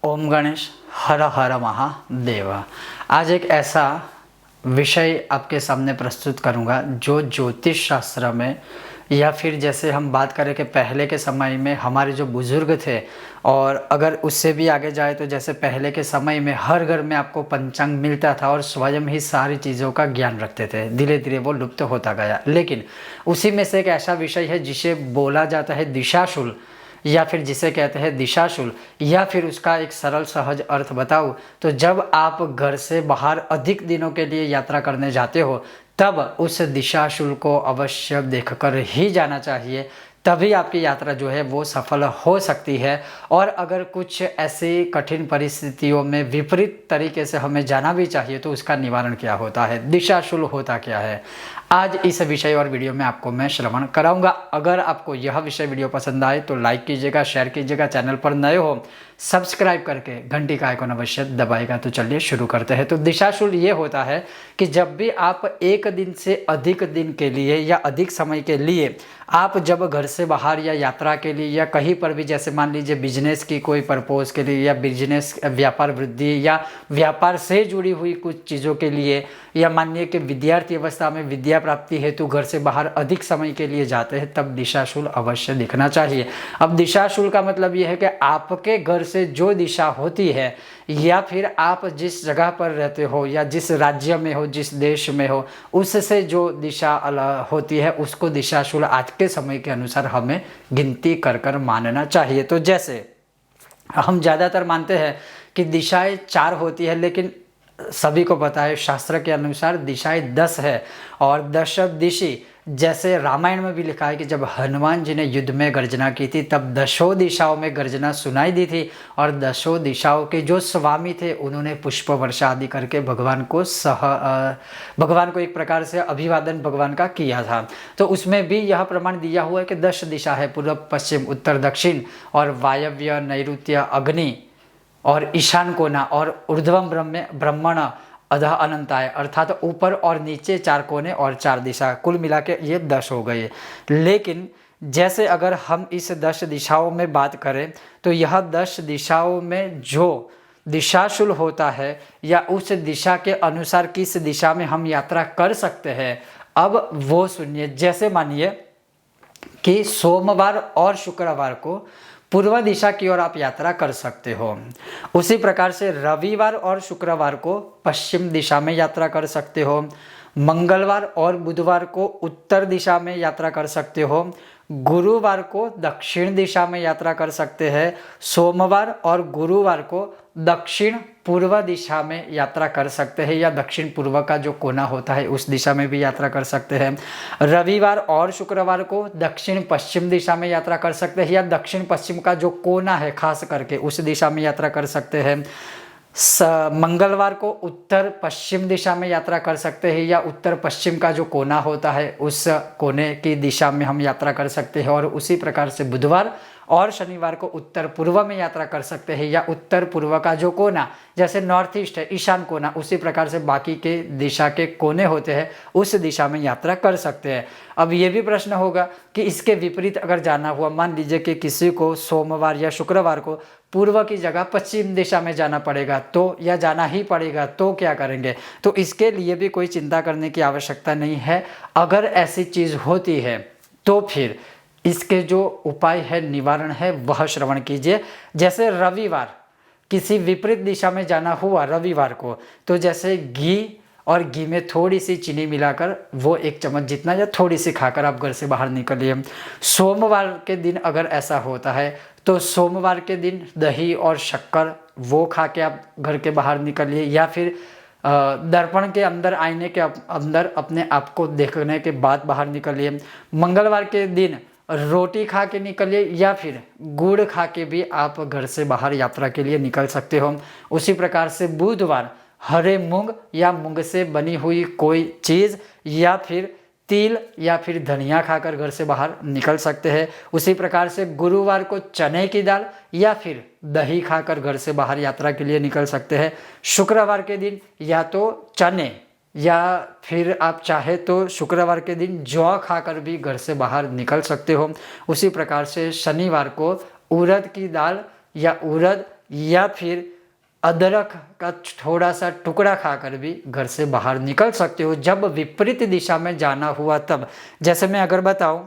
ओम गणेश हर हर महादेव। आज एक ऐसा विषय आपके सामने प्रस्तुत करूंगा जो ज्योतिष शास्त्र में या फिर जैसे हम बात करें कि पहले के समय में हमारे जो बुजुर्ग थे, और अगर उससे भी आगे जाए तो जैसे पहले के समय में हर घर में आपको पंचांग मिलता था और स्वयं ही सारी चीज़ों का ज्ञान रखते थे। धीरे धीरे वो लुप्त होता गया, लेकिन उसी में से एक ऐसा विषय है जिसे बोला जाता है दिशाशूल, या फिर जिसे कहते हैं दिशाशूल, या फिर उसका एक सरल सहज अर्थ बताऊं तो जब आप घर से बाहर अधिक दिनों के लिए यात्रा करने जाते हो तब उस दिशाशूल को अवश्य देखकर ही जाना चाहिए, तभी आपकी यात्रा जो है वो सफल हो सकती है। और अगर कुछ ऐसी कठिन परिस्थितियों में विपरीत तरीके से हमें जाना भी चाहिए तो उसका निवारण क्या होता है, दिशाशूल होता क्या है, आज इस विषय और वीडियो में आपको मैं श्रवण कराऊंगा। अगर आपको यह विषय वीडियो पसंद आए तो लाइक कीजिएगा, शेयर कीजिएगा, चैनल पर नए हो सब्सक्राइब करके घंटी का आइकॉन अवश्य दबाएगा। तो चलिए शुरू करते हैं। तो दिशाशूल ये होता है कि जब भी आप एक दिन से अधिक दिन के लिए या अधिक समय के लिए आप जब घर से बाहर या यात्रा के लिए या कहीं पर भी, जैसे मान लीजिए बिजनेस की कोई पर्पज़ के लिए या बिजनेस व्यापार वृद्धि या व्यापार से जुड़ी हुई कुछ चीज़ों के लिए, या मानिए कि विद्यार्थी अवस्था में विद्या प्राप्ति हेतु घर से बाहर अधिक समय के लिए जाते हैं, तब दिशाशूल अवश्य दिखना चाहिए। अब दिशाशूल का मतलब यह है कि आपके घर से जो दिशा होती है या फिर आप जिस जगह पर रहते हो या जिस राज्य में हो, जिस देश में हो, उससे जो दिशा होती है उसको दिशाशूल आज के समय के अनुसार हमें गिनती कर कर मानना चाहिए। तो जैसे हम ज़्यादातर मानते हैं कि दिशाएं 4 होती है, लेकिन सभी को पता है शास्त्र के अनुसार दिशाएं 10 है। और दश दिशि, जैसे रामायण में भी लिखा है कि जब हनुमान जी ने युद्ध में गर्जना की थी तब दशों दिशाओं में गर्जना सुनाई दी थी, और दशों दिशाओं के जो स्वामी थे उन्होंने पुष्प वर्षा आदि करके भगवान को एक प्रकार से अभिवादन भगवान का किया था। तो उसमें भी यह प्रमाण दिया हुआ है कि 10 दिशा है, पूर्व पश्चिम उत्तर दक्षिण, और वायव्य नैऋत्य अग्नि, और ईशान कोना, और ऊर्ध्वम ब्रह्मण अधः अनंताय, अर्थात ऊपर और नीचे 4 कोने और 4 दिशा, कुल मिला के ये 10 हो गए। लेकिन जैसे अगर हम इस 10 दिशाओं में बात करें तो यह 10 दिशाओं में जो दिशाशूल होता है या उस दिशा के अनुसार किस दिशा में हम यात्रा कर सकते हैं, अब वो सुनिए। जैसे मानिए कि सोमवार और शुक्रवार को पूर्व दिशा की ओर आप यात्रा कर सकते हो, उसी प्रकार से रविवार और शुक्रवार को पश्चिम दिशा में यात्रा कर सकते हो, मंगलवार और बुधवार को उत्तर दिशा में यात्रा कर सकते हो, गुरुवार को दक्षिण दिशा में यात्रा कर सकते हैं, सोमवार और गुरुवार को दक्षिण पूर्व दिशा में यात्रा कर सकते हैं, या दक्षिण पूर्व का जो कोना होता है उस दिशा में भी यात्रा कर सकते हैं। रविवार और शुक्रवार को दक्षिण पश्चिम दिशा में यात्रा कर सकते हैं, या दक्षिण पश्चिम का जो कोना है खास करके उस दिशा में यात्रा कर सकते हैं। मंगलवार को उत्तर पश्चिम दिशा में यात्रा कर सकते हैं, या उत्तर पश्चिम का जो कोना होता है उस कोने की दिशा में हम यात्रा कर सकते हैं। और उसी प्रकार से बुधवार और शनिवार को उत्तर पूर्व में यात्रा कर सकते हैं, या उत्तर पूर्व का जो कोना, जैसे नॉर्थ ईस्ट है ईशान कोना, उसी प्रकार से बाकी के दिशा के कोने होते हैं उस दिशा में यात्रा कर सकते हैं। अब ये भी प्रश्न होगा कि इसके विपरीत अगर जाना हुआ, मान लीजिए कि किसी को सोमवार या शुक्रवार को पूर्व की जगह पश्चिम दिशा में जाना पड़ेगा तो, या जाना ही पड़ेगा तो क्या करेंगे? तो इसके लिए भी कोई चिंता करने की आवश्यकता नहीं है। अगर ऐसी चीज़ होती है तो फिर इसके जो उपाय है, निवारण है, वह श्रवण कीजिए। जैसे रविवार किसी विपरीत दिशा में जाना हुआ रविवार को, तो जैसे घी और घी में थोड़ी सी चीनी मिलाकर वो 1 चम्मच जितना या थोड़ी सी खाकर आप घर से बाहर निकलिए। सोमवार के दिन अगर ऐसा होता है तो सोमवार के दिन दही और शक्कर वो खा के आप घर के बाहर निकलिए, या फिर दर्पण के अंदर, आईने के अंदर अपने आप को देखने के बाद बाहर निकलिए। मंगलवार के दिन रोटी खा के निकलिए, या फिर गुड़ खा के भी आप घर से बाहर यात्रा के लिए निकल सकते हो। उसी प्रकार से बुधवार हरे मूंग या मूंग से बनी हुई कोई चीज़, या फिर तिल या फिर धनिया खाकर घर से बाहर निकल सकते हैं। उसी प्रकार से गुरुवार को चने की दाल या फिर दही खाकर घर से बाहर यात्रा के लिए निकल सकते हैं। शुक्रवार के दिन या तो चने, या फिर आप चाहे तो शुक्रवार के दिन जौ खाकर भी घर से बाहर निकल सकते हो। उसी प्रकार से शनिवार को उड़द की दाल या उड़द या फिर अदरक का थोड़ा सा टुकड़ा खाकर भी घर से बाहर निकल सकते हो जब विपरीत दिशा में जाना हुआ तब। जैसे मैं अगर बताऊं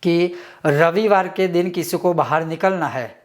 कि रविवार के दिन किसी को बाहर निकलना है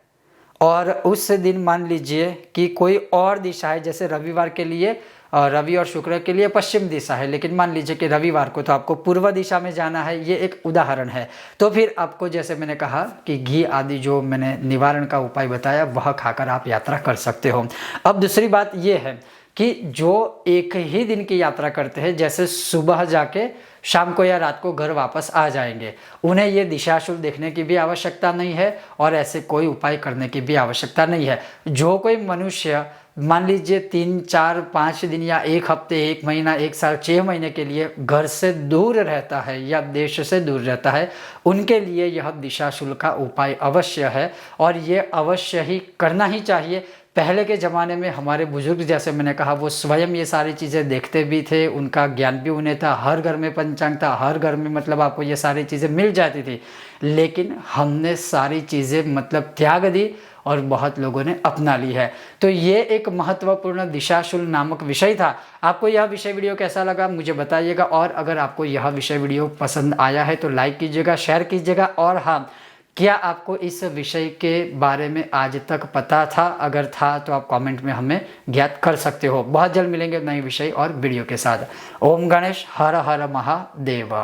और उस दिन मान लीजिए कि कोई और दिशा है, जैसे रविवार के लिए रवि और शुक्र के लिए पश्चिम दिशा है, लेकिन मान लीजिए कि रविवार को तो आपको पूर्व दिशा में जाना है, ये एक उदाहरण है। तो फिर आपको जैसे मैंने कहा कि घी आदि जो मैंने निवारण का उपाय बताया वह खाकर आप यात्रा कर सकते हो। अब दूसरी बात ये है कि जो एक ही दिन की यात्रा करते हैं, जैसे सुबह जाके शाम को या रात को घर वापस आ जाएंगे, उन्हें ये दिशाशूल देखने की भी आवश्यकता नहीं है और ऐसे कोई उपाय करने की भी आवश्यकता नहीं है। जो कोई मनुष्य मान लीजिए 3, 4, 5 दिन या 1 हफ्ते, 1 महीना, 1 साल, 6 महीने के लिए घर से दूर रहता है या देश से दूर रहता है, उनके लिए यह दिशाशूल का उपाय अवश्य है और ये अवश्य ही करना ही चाहिए। पहले के ज़माने में हमारे बुजुर्ग, जैसे मैंने कहा, वो स्वयं ये सारी चीज़ें देखते भी थे, उनका ज्ञान भी उन्हें था, हर घर में पंचांग था, हर घर में मतलब आपको ये सारी चीज़ें मिल जाती थी, लेकिन हमने सारी चीज़ें मतलब त्याग दी और बहुत लोगों ने अपना ली है। तो ये एक महत्वपूर्ण दिशाशूल नामक विषय था। आपको यह विषय वीडियो कैसा लगा मुझे बताइएगा, और अगर आपको यह विषय वीडियो पसंद आया है तो लाइक कीजिएगा, शेयर कीजिएगा। और हाँ, क्या आपको इस विषय के बारे में आज तक पता था? अगर था तो आप कमेंट में हमें ज्ञात कर सकते हो। बहुत जल्द मिलेंगे नए विषय और वीडियो के साथ। ओम गणेश, हर हर महादेव।